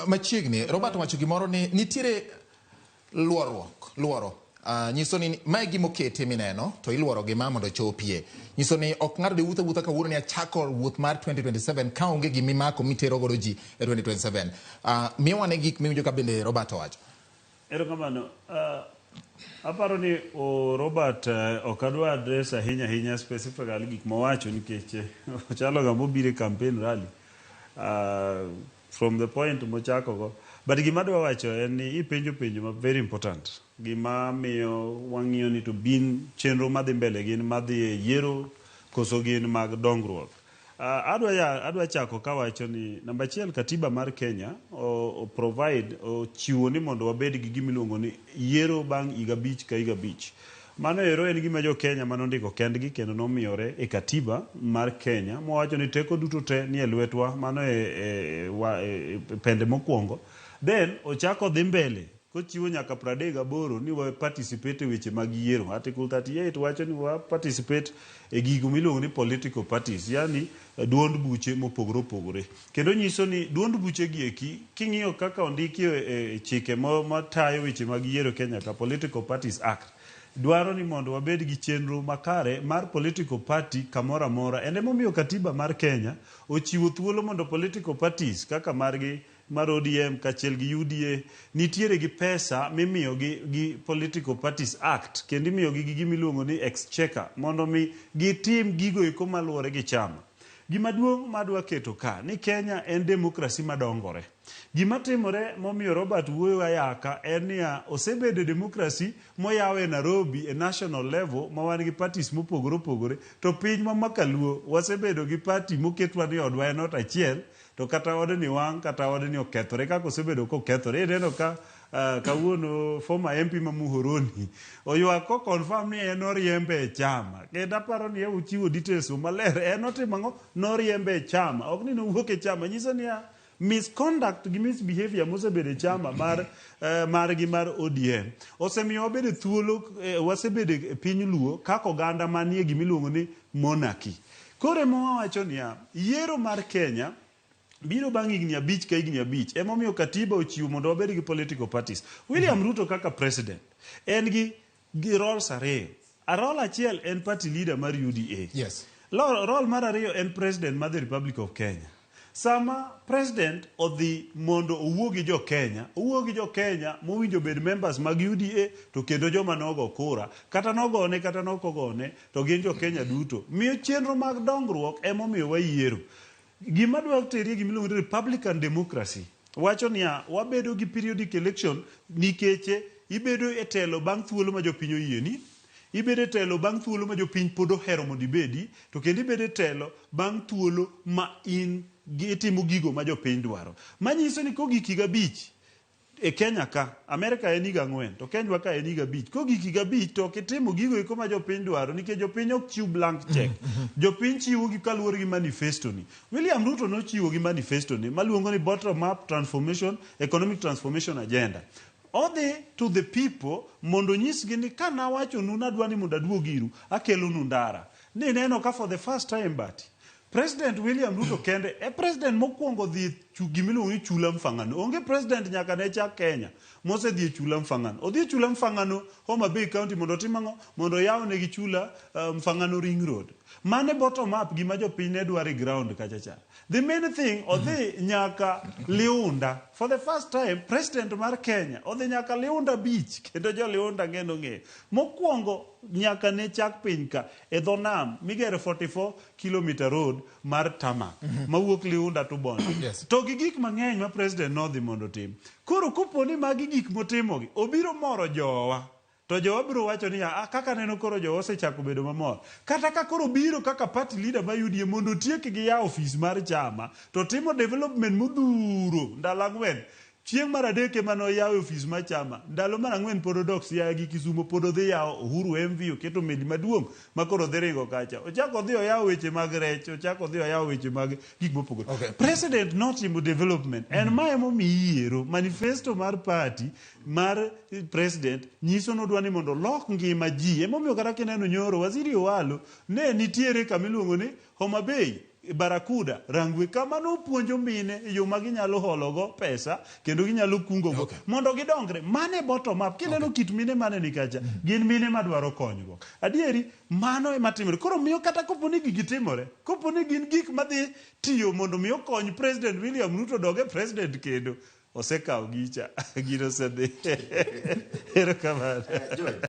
machiegni Robert wacho gimoro ni nitiere luoro nyiso ni mae gima okete mineno to iluoro gima mondo chopie nyiso ni ok ng'ato de wuotha kawuono ni achako wuoth mar 2027 ka onge gima imako mitero godo ji e 2027 miwane gik miwinjo ka bende Robert owacho. Erokamano. Aparo ni Robert ok adwa address ahinya specifically gik mowacho nikech ochalo ga mobire campaign rally from the point mochakogo, but gima adwa wacho en ni ipenjo ma very important gima miyo wang'iyo ni to bin chenro madhi mbele gin madhi yiero koso gin mag dongruok. Adwa chako kawacho ni namba achiel katiba mar Kenya provide chiwo ni mondo wabed gi gimiluongo ni yiero bang' higa 5 ka higa 5. Mano ero en gima jo Kenya manondiko kendgi kendo nomiyore e katiba mar Kenya mowacho ni teko duto te ni e lwetwa, mano e pende mokwongo. Then ochako dhi mbele kochiwo nyaka 38 ni wa participate e weche mag yiero. Article 38 wacho ni wa participate e gigo miluongo ni political parties, yani duond buche mopogore opogore. Kendo nyiso ni duond buche gi eki king'iyo kaka ondiki e chike matayo weche mag yiero Kenya ka Political Parties Act dwaro ni mondo wabed gi chenro makare mar political party kamoro amora. Ende momiyo katiba mar Kenya ochiwo thuolo mondo political parties kaka margi mar ODM kachiel gi UDA nitiere gi pesa mimiyo gi Political Parties Act kendo imiyo gi gimiluongo ni exchequer mondo mi gitim gigo eko maluwore gi chama. Gima duong' madwa keto ka ni Kenya en demokrasi madongore. Gima timore momiyo Robert wuoyo ayaka en ni osebedo demokrasi moyawe e Nairobi e national level ma wan gi parties mopogore opogore, to piny ma Makaluo wasebedo gi party moketwa ni odwa en ot achiel, to kata odni wang' kata odni okethore kaka osebedo kokethore. Ineno ka kawuono former MP ma Muhoroni oywak ko confirm ni en oriembe e chama. Kendo aparo ni uchiwo details maler en otimang'o noriembe e chama, ok ni nowuok e chama. Nyiso ni misconduct gi misbehavior mosebedo e chama margi mar ODM osemiyo wabedo thuolo wasebedo e piny Luo kaka oganda manie gimiluongo ni monarchy. Koro wawacho ni yiero mar Kenya biro bang' higni 5 ka higni 5 emomiyo katiba ochiwo mondo wabed gi political parties. William Ruto kaka president en gi roles ariyo. Role achiel en party leader mar UDA. Yes. Role mar ariyo en president mar the Republic of Kenya. Sama president odhi mondo owuo gi jo Kenya mowinjo bed members mag UDA to kendo joma nogo kura kata nogone kata nokogone to gin jo Kenya duto. Miyo chenro mag dongruok emomiyo wayiero. Gima dwa terie gimiluongo ni Republican democracy wacho ni wabedo gi periodic election nikech ibedo e telo bang' thuolo ma jopiny oyieni, ibedo e telo bang' thuolo ma jopiny pod ohero mondo ibedi, to kendo ibedo e telo bang' thuolo ma in itimo gigo ma jopiny dwaro. Manyiso ni kogik higa 5 e Kenya ka, Amerika en higa 4 to Kenya ka en higa 5. Kogik higa 5 to kitimo gigo eko ma jopiny dwaro nikech jopiny ok chiw blank check. Jopiny chiwo gi kaluwore gi manifesto ni. William Ruto nochiwo gi manifesto ni maluongo ni bottom up transformation, economic transformation agenda. Odhi to the people mondo nyisgi ni kana wacho nu nadwa ni mondo aduog iru akelo nu ndara. Ni neno ka for the first time but President William Ruto kende e president mokwongo dhi gimiluongo ni chula mfangano. Onge president nyaka ne chak Kenya mose dhi chula mfangano. Odhi chula mfangano Homa Bay County mondo timang'o mondo yawne gi chula mfangano ring road. Mane bottom up gima jopiny ne dwaro ground kachacha. The main thing odhi nyaka Liunda. For the first time president mar Kenya odhi nyaka Liunda beach kendo jo Liunda ng'e. Mokwongo nyaka ne chak piny ka e dho nam migero 44 kilometer road mar tarmac mawuok Liunda to Bondo. Yes. To gi gik mang'eny ma president nodhi mondo tim. Koro kopo ni magi gik motimogi obiro moro jowa. To jowa biro wacho ni kaka neno koro jowa osechako bedo mamor. Kata ka koro biro kaka party leader ma UDA mondo tiek gi ya office mar chama to timo development modhuro ndalo 4. Chieng' mar adek ema noyawo ofis mar chama. Ndalo mar 4 pod odok Siaya gi Kisumo pod odhi yawo Uhuru MV oketo meli maduong' ma koro dhi ringo kacha. Ochako odhi oyawo weche mag rech, ochako odhi oyawo weche mag gik mopogore. Okay. President notimo development. En ma emomiyo yiero manifesto mar party mar president nyiso nodwa ni mondo lok ngima ji. Emomiyo kata kineno nyoro Waziri Owalo ne nitiere kamiluongo ni Homa Bay Barakuda rangwe kama nopuonjo mine yo ma ginyalo hologo pesa kendo ginyalo kungogo mondo gidongre. Mane bottom up. Kineno kit mine mane ni kacha gin mine madwaro konyruok. Adieri mano ema timore. Koro miyo kata koponi gigi timore, koponi gin gik madhi tiyo mondo miyo kony President William Ruto doge president kendo, osekawo gicha gino sedhi. Erokamano.